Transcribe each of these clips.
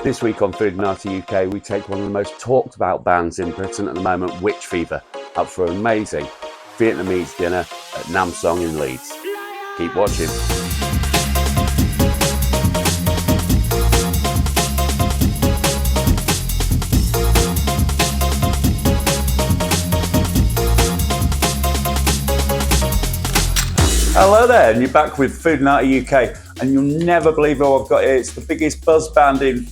This week on Foodinati UK, we take one of the most talked about bands in Britain at the moment, Witch Fever, up for an amazing Vietnamese dinner at Nam Song in Leeds. Keep watching. Hello there, and you're back with Foodinati UK, and you'll never believe who I've got here. It's the biggest buzz band in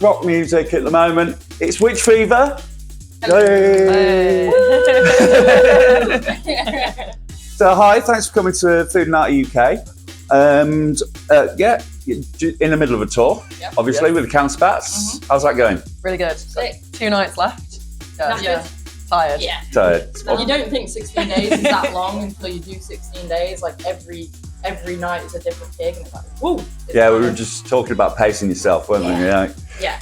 rock music at the moment. It's Witch Fever. Hey. So hi, thanks for coming to Foodinati UK. And yeah, in the middle of a tour, obviously, with the counterparts. How's that going? Really good. Sick. 2 nights left. Yeah. Tired. Yeah. Tired. You don't think 16 days is that long until you do 16 days. Like every night is a different gig, and it's like, woo. Yeah, we were just talking about pacing yourself, weren't we? Yeah.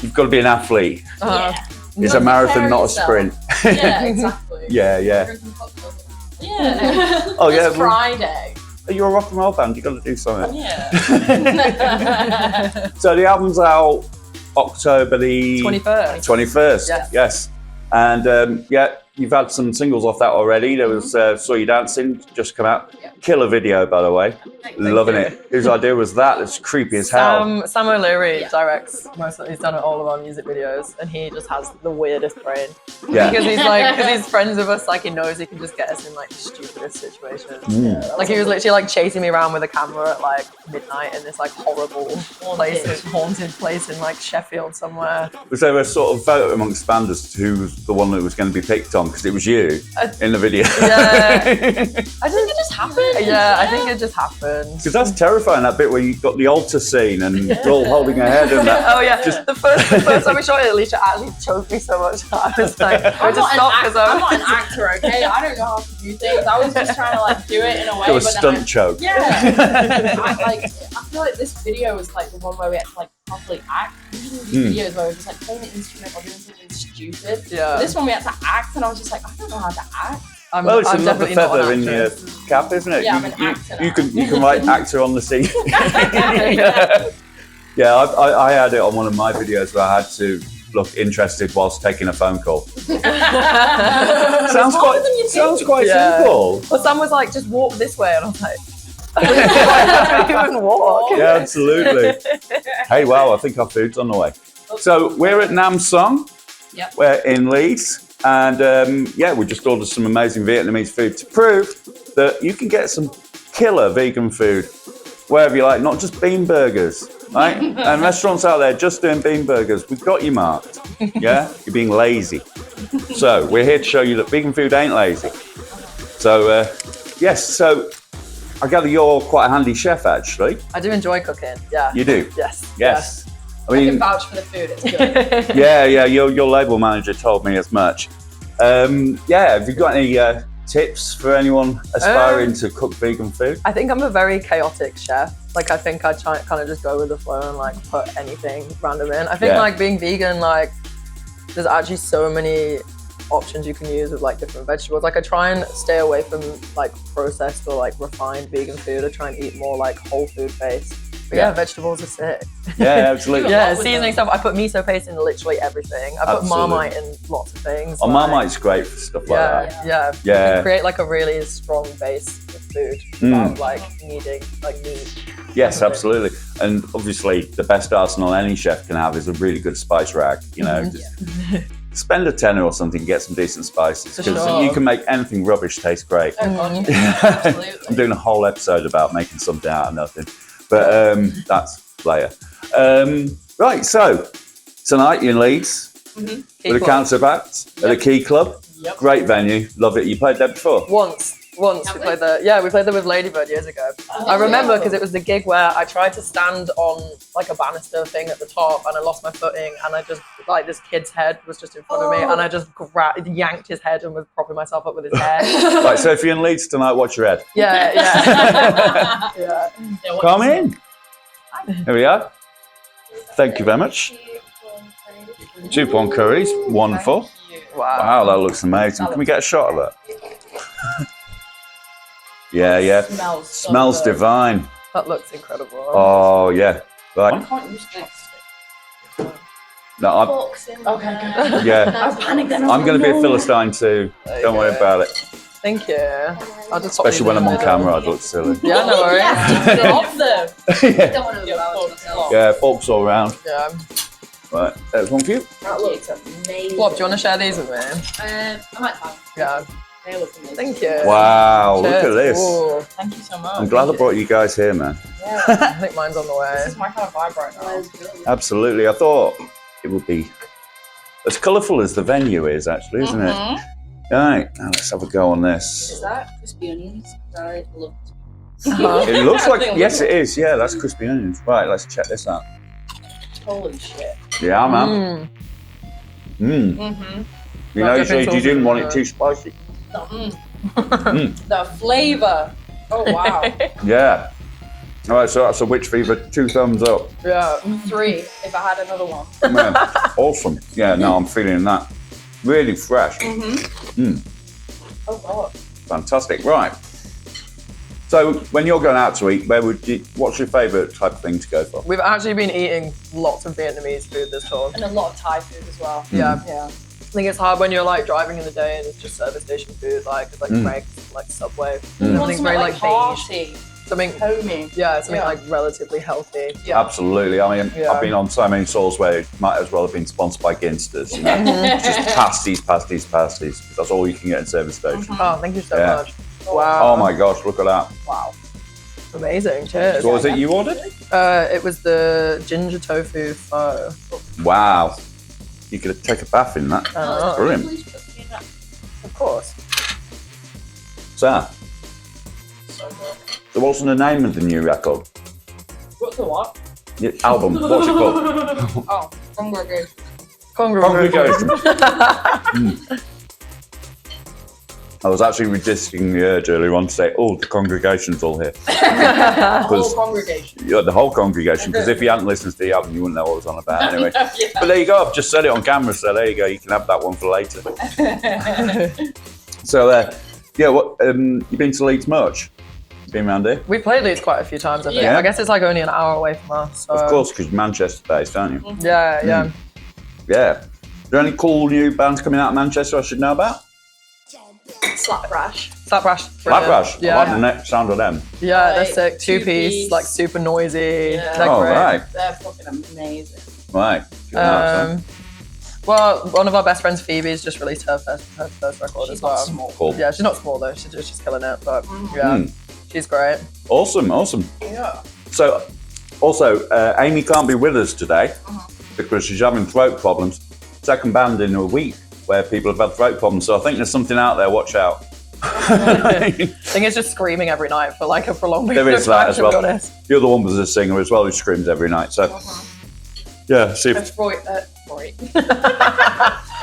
You've got to be an athlete. Yeah. It's a marathon, not a sprint. Yeah, exactly. Yeah. Drinking cocktails. Yeah. Oh yeah. It's Friday. You're a rock and roll band. You've got to do something. Yeah. So the album's out October the 21st. 21st. Yes. And yeah, you've had some singles off that already. There was Saw You Dancing, just come out. Yeah. Killer video, by the way. Loving it. Whose idea was that? It's creepy as hell. Sam O'Leary directs most of he's done all of our music videos, and he just has the weirdest brain. Yeah. Because he's friends with us, like he knows he can just get us in like the stupidest situations. Like he was literally like chasing me around with a camera at like midnight in this like horrible haunted place in like Sheffield somewhere. Was there a sort of vote amongst fans as to who was the one that was going to be picked on? Because it was you in the video. Yeah. I think it just happened. Yeah, I think it just happened. Because that's terrifying, that bit where you got the altar scene and you're all holding her head and that. Oh yeah, the first time we shot it, Alisha actually choked me so much. I was like, I'm not an actor, okay? I don't know how to do things. I was just trying to like do it in a way. Do a stunt choke. Yeah. I feel like this video was like the one where we had to like properly act. Usually these videos where we're just like playing an instrument or doing something stupid. Yeah. But this one we had to act, and I was just like, I don't know how to act. Well, it's another definitely not feather an in your actress. cap, isn't it? Yeah, I'm an actor now. You can write actor on the scene. Yeah, I had it on one of my videos where I had to look interested whilst taking a phone call. Sounds quite simple. Well, Sam was like, just walk this way, and I was like, I don't even walk. Yeah, absolutely. Hey, wow, I think our food's on the way. So we're at Nam Song. Yep. We're in Leeds. And yeah, we just ordered some amazing Vietnamese food to prove that you can get some killer vegan food wherever you like, not just bean burgers, right? And restaurants out there just doing bean burgers, we've got you marked. Yeah, you're being lazy. So we're here to show you that vegan food ain't lazy. So yes, so I gather you're quite a handy chef, actually. I do enjoy cooking. Yeah. You do? Yes. I I mean, can vouch for the food. It's good. yeah. Your label manager told me as much. Yeah, have you got any tips for anyone aspiring to cook vegan food? I think I'm a very chaotic chef. Like I think I try kind of just go with the flow and like put anything random in. I think like being vegan, like there's actually so many options you can use with like different vegetables. Like I try and stay away from like processed or like refined vegan food. I try and eat more like whole food based. But yeah, vegetables are sick. Yeah, absolutely. Yeah, seasoning stuff. I put miso paste in literally everything. I put Marmite in lots of things. Oh, Marmite's great for stuff like that. Yeah. You can create like a really strong base of food without like needing like meat. Yes, absolutely. And obviously the best arsenal any chef can have is a really good spice rack. You know, just spend a tenner or something, get some decent spices, because you can make anything rubbish taste great. Absolutely. I'm doing a whole episode about making something out of nothing. But that's later. Right, so tonight you're in Leeds with a counterbact at a Key Club. Yep. Great venue, love it. You played there before? Once we played there. Yeah, we played there with Ladybird years ago. I remember because it was the gig where I tried to stand on like a banister thing at the top and I lost my footing and I just like this kid's head was just in front of me and I just yanked his head and was propping myself up with his hair. Right, so if you're in Leeds tonight, watch your head. Yeah. Yeah, Come in. Here we are. Thank you very much. 2 prawn curries, wonderful. Wow, that looks amazing. Can we get a shot of that? Yeah. Smells divine. That looks incredible. Oh, yeah. Right. Why can't you stick? No, I'm, Forks in Okay, there. yeah. I was panicking. I'm going to be a Philistine too. Don't worry about it. Thank you. I'll just Especially when I'm on camera, I'd look silly. Yeah, no worries. Yeah, off them. Yeah. Don't want to embarrass myself. Yeah, forks all around. Yeah. Right, there's one for you. That looks amazing. Bob, do you want to share these with me? I might have. Yeah. They look amazing. Thank you. Wow, look at Cheers. this. Ooh, Thank you so much. I'm glad I brought you guys here, man. Yeah. I think mine's on the This way. is my kind of vibe right now. Absolutely. I thought it would be as colourful as the venue is, actually, isn't it? All right, now let's have a go on Is this. that crispy onions? I love Uh-huh. It looks like, I think yes, it is. Yeah, that's crispy onions. Right, let's check this out. Holy shit. Yeah, man. Mm. Mm-hmm. You Right, know, you dipping said you sauce didn't in want there. it too spicy. The flavour. Oh, wow. Yeah. All right, so that's a witch fever. 2 thumbs up. Yeah. 3 if I had another one. Man, awesome. Yeah, no, I'm feeling that. Really fresh. Oh, God. Fantastic. Right. So when you're going out to eat, what's your favourite type of thing to go for? We've actually been eating lots of Vietnamese food this tour. And a lot of Thai food as well. Yeah. Yeah. I think it's hard when you're like driving in the day and it's just service station food, like it's like Greg's, like Subway. You want Something something very like like beige. hearty, Something, homey. yeah, something Yeah. like relatively healthy. Yeah. Absolutely. I mean, Yeah. I've been on so many tours where it might as well have been sponsored by Ginsters. You know? Just pasties. That's all you can get in service station. Oh, thank you so Yeah. much. Wow. Oh my gosh, look at that. Wow. Amazing. Cheers. So what was it you ordered? It was the ginger tofu pho. Wow. You could take a bath in that. Oh, Brilliant. of course. So, So good. so what's the name of the new record? What's the what? Your album, what's it called? Oh, congregation. Congregation. I was actually resisting the urge earlier on to say, oh, the congregation's all here. The whole congregation. Yeah, the whole congregation, because if you hadn't listened to the album, you wouldn't know what it was on about anyway. Yeah. But there you go, I've just said it on camera, so there you go, you can have that one for later. So, yeah, what, you've been to Leeds much? Been around here? We played Leeds quite a few times, I think. Yeah. I guess it's like only an hour away from us. So. Of course, because you're Manchester based, aren't you? Yeah, yeah. Yeah. Are there any cool new bands coming out of Manchester I should know about? Slap rash. Slaprash. Black Rush, Yeah. I like the next sound of them. Yeah, they're Like, sick. Two-piece, two-piece. like super noisy. Yeah. They're Oh, great. right, They're fucking amazing. right. Good night, Well, one of our best friends, Phoebe's, just released her first record She's as not well. small. Cool. Yeah, she's not small though. She's killing it. But yeah, she's great. Awesome, awesome. Yeah. So, also, Amy can't be with us today because she's having throat problems. Second band in a week where people have had throat problems. So I think there's something out there. Watch out. I think it's just screaming every night for like a prolonged period There of is that time, as to well. be honest. The other one was a singer as well who screams every night. So, yeah, see if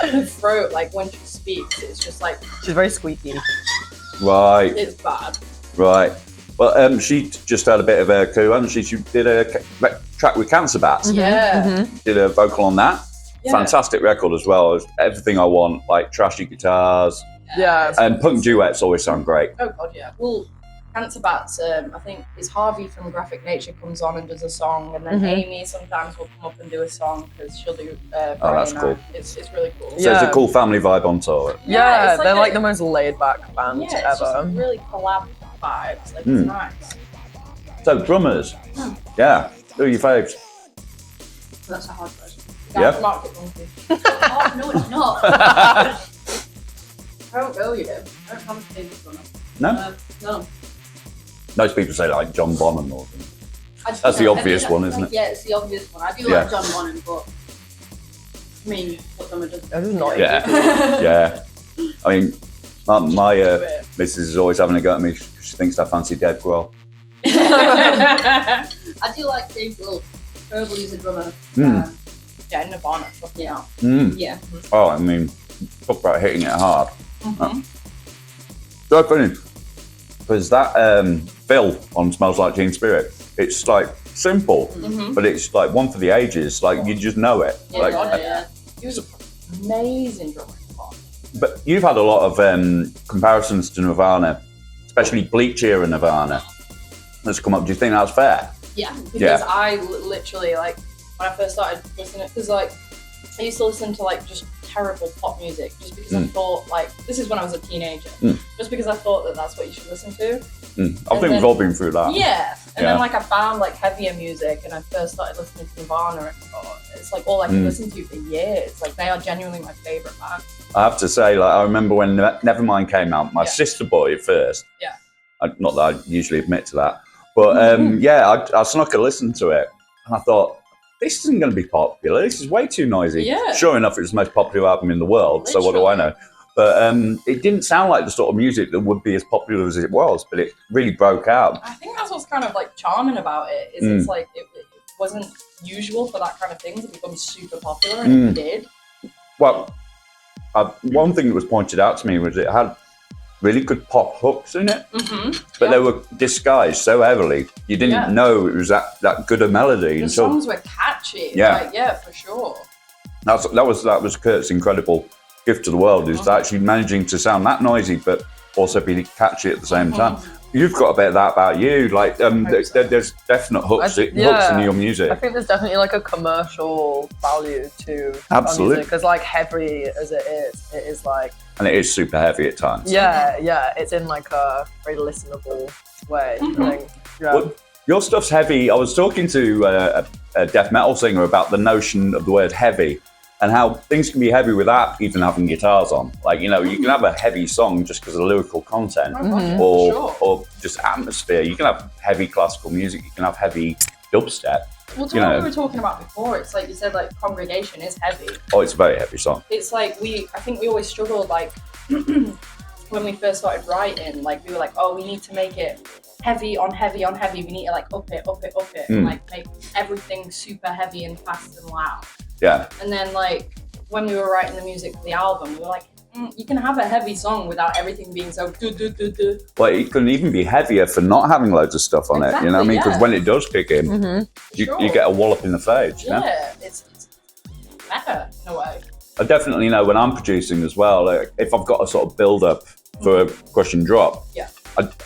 Her throat, like when she speaks, it's just like, She's very squeaky. right, it's bad. right. Well, she just had a bit of a coup, hasn't she? She did a track with Cancer Bats. Yeah. Did a vocal on that. Yeah. Fantastic record as well. It's everything I want, like trashy guitars. Yeah. And punk duets always sound great. Oh god, yeah. Well, Cancer Bats, I think it's Harvey from Graphic Nature comes on and does a song, and then Amy sometimes will come up and do a song because she'll do. that's Friday cool. night. It's really cool. So it's Yeah. a cool family vibe on tour. Yeah, it's they're like a- the most laid back band Yeah, it's just ever. like really collab vibes. Like it's nice. So drummers, yeah, who are your faves? That's a hard question. Yeah. From Arctic Monkey. Oh no, it's not. I don't know you. I don't have a favorite drummer. No? No. Most people say like John Bonham or something. That's the I obvious do one, like- isn't it? Yeah, it's the obvious one. I do Yeah. like John Bonham, but I mean, what drummer doesn't? That is not Yeah, yeah. I mean, my missus is always having a go at me. She thinks I fancy Dave Grohl. I do like Dave Grohl. Probably is a drummer. Yeah, Nirvana. Fuck me out. Yeah. Oh, I mean, talk about hitting it hard. So funny. Because that Phil on Smells Like Teen Spirit, it's like simple, but it's like one for the ages. Like you just know it. Yeah, Like, yeah. He was an amazing drummer. But you've had a lot of comparisons to Nirvana, especially Bleach era Nirvana. That's come up. Do you think that's fair? Yeah, because Yeah. I literally, like, when I first started listening, because, like, I used to listen to like just terrible pop music just because I thought like, this is when I was a teenager, just because I thought that that's what you should listen to. I think we've all been through that. Yeah. And then like I found like heavier music and I first started listening to Nirvana and it's like all I could listen to for years. Like they are genuinely my favourite band. I have to say, like I remember when Nevermind came out, my sister bought it first. Yeah. Not that I usually admit to that. But I snuck a listen to it and I thought, this isn't going to be popular. This is way too noisy. Yeah. Sure enough, it was the most popular album in the world. Literally. So what do I know? But it didn't sound like the sort of music that would be as popular as it was, but it really broke out. I think that's what's kind of like charming about it, is it's like it wasn't usual for that kind of thing to become super popular, and it did. Well, one thing that was pointed out to me was it had really good pop hooks in it, but they were disguised so heavily you didn't know it was that good a melody. The songs were catchy. Yeah. Like, yeah, for sure. That was Kurt's incredible gift to the world, is actually managing to sound that noisy but also be catchy at the same time. You've got a bit of that about you, like there's definite hooks in your music. I think there's definitely like a commercial value to absolutely, because like heavy as it is like, and it is super heavy at times. Yeah, it's in like a very listenable way. I think. Yeah. Well, your stuff's heavy. I was talking to a death metal singer about the notion of the word heavy and how things can be heavy without even having guitars on. Like, you know, you can have a heavy song just because of lyrical content or just atmosphere. You can have heavy classical music. You can have heavy dubstep. Well, to what we were talking about before, it's like you said, like Congregation is heavy. Oh, it's a very heavy song. It's like I think we always struggled, like when we first started writing, like we were like, oh, we need to make it heavy on heavy on heavy. We need to like up it, and like make everything super heavy and fast and loud. Yeah. And then like when we were writing the music for the album, we were like, you can have a heavy song without everything being so do. Well, it can even be heavier for not having loads of stuff on it, you know what I mean? Because when it does kick in, you get a wallop in the face, you know? Yeah, it's meta in a way. I definitely know when I'm producing as well, like, if I've got a sort of build-up for a crush and drop,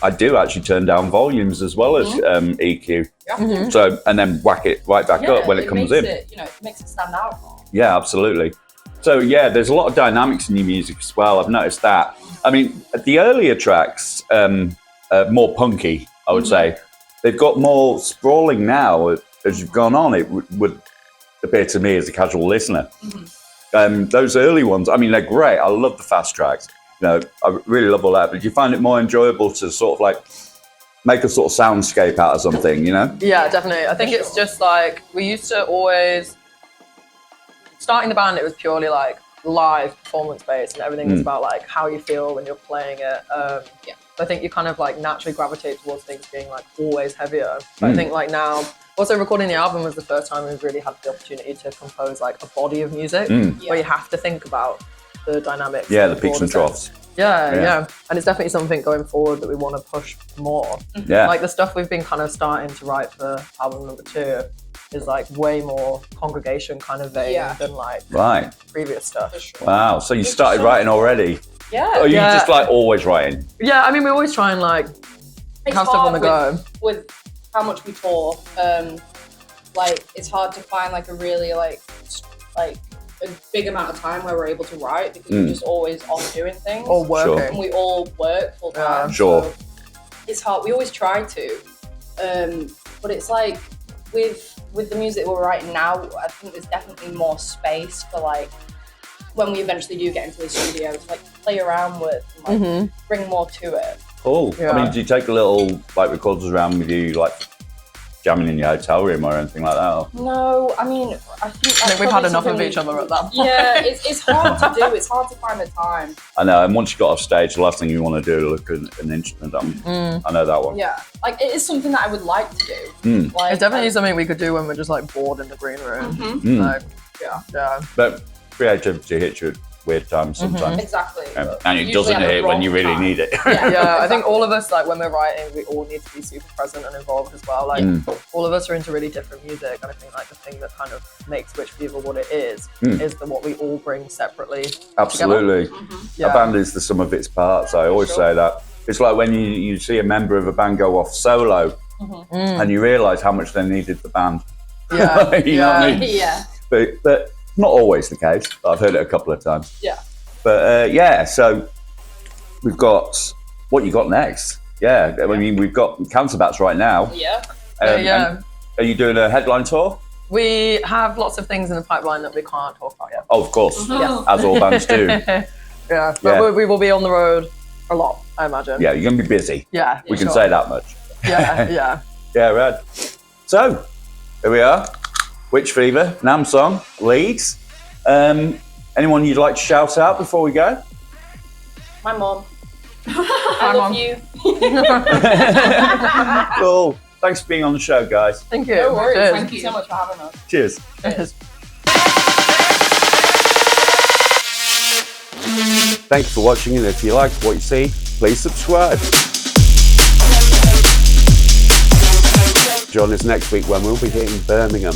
I do actually turn down volumes as well as EQ. Yeah. So, and then whack it right back up when it comes in. It makes it stand out more. Yeah, absolutely. So yeah, there's a lot of dynamics in your music as well. I've noticed that. I mean, the earlier tracks, more punky, I would say. They've got more sprawling now as you've gone on. It would appear to me as a casual listener. Those early ones, I mean, they're great. I love the fast tracks. You know, I really love all that. But do you find it more enjoyable to sort of like make a sort of soundscape out of something, you know? Yeah, definitely. I think it's just like, we used to always, starting the band, it was purely like live performance based and everything is about like how you feel when you're playing it. So I think you kind of like naturally gravitate towards things being like always heavier. But I think like now, also recording the album was the first time we've really had the opportunity to compose like a body of music where you have to think about the dynamics. Yeah, the peaks and troughs. Yeah. And it's definitely something going forward that we want to push more. Yeah. Like the stuff we've been kind of starting to write for album number 2 is like way more Congregation kind of vein than like previous stuff. Sure. Wow, so you started writing already? Yeah. Or are you just like always writing? Yeah, I mean, we always try and like have stuff on the go. With how much we tour, like it's hard to find like a really like a big amount of time where we're able to write because we're just always off doing things. Or working. And we all work full time. Sure. So it's hard. We always try to. But it's like with the music we're writing now, I think there's definitely more space for like when we eventually do get into the studio to like play around with and like bring more to it. Cool. Yeah. I mean, do you take a little like recorders around with you, like jamming in your hotel room or anything like that? Or? No, I mean, I think we've had enough of each other at that point. Yeah, it's hard to do. It's hard to find the time. I know, and once you got off stage, the last thing you want to do is look at an instrument. I know that one. Yeah, like it is something that I would like to do. Like, it's definitely something we could do when we're just like bored in the green room. Like, yeah. But creativity hits you at weird times sometimes. Exactly. And it doesn't hit when you really need it. Yeah, I think all of us, like when we're writing, we all need to be super present and involved as well. Like all of us are into really different music, and I think like the thing that kind of makes Witch Fever what it is what we all bring separately. Absolutely. A band is the sum of its parts. I always say that. It's like when you see a member of a band go off solo and you realise how much they needed the band. Yeah. You know what I mean? Yeah. But Not always the case, but I've heard it a couple of times. Yeah. But so we've got what you got next. Yeah, I mean, we've got Counterbats right now. Yeah. And are you doing a headline tour? We have lots of things in the pipeline that we can't talk about yet. Oh, of course, Yes. as all bands do. Yeah, but we will be on the road a lot, I imagine. Yeah, you're going to be busy. Yeah. We can sure. say that much. Yeah. Yeah, right. So, here we are. Witch Fever, Nam Song, Leeds. Anyone you'd like to shout out before we go? My mom. I love you. Cool. Thanks for being on the show, guys. Thank you. No worries. Cheers. Thank you so much for having us. Cheers. Cheers. Thank you for watching, and if you like what you see, please subscribe. Join us next week when we'll be hitting Birmingham.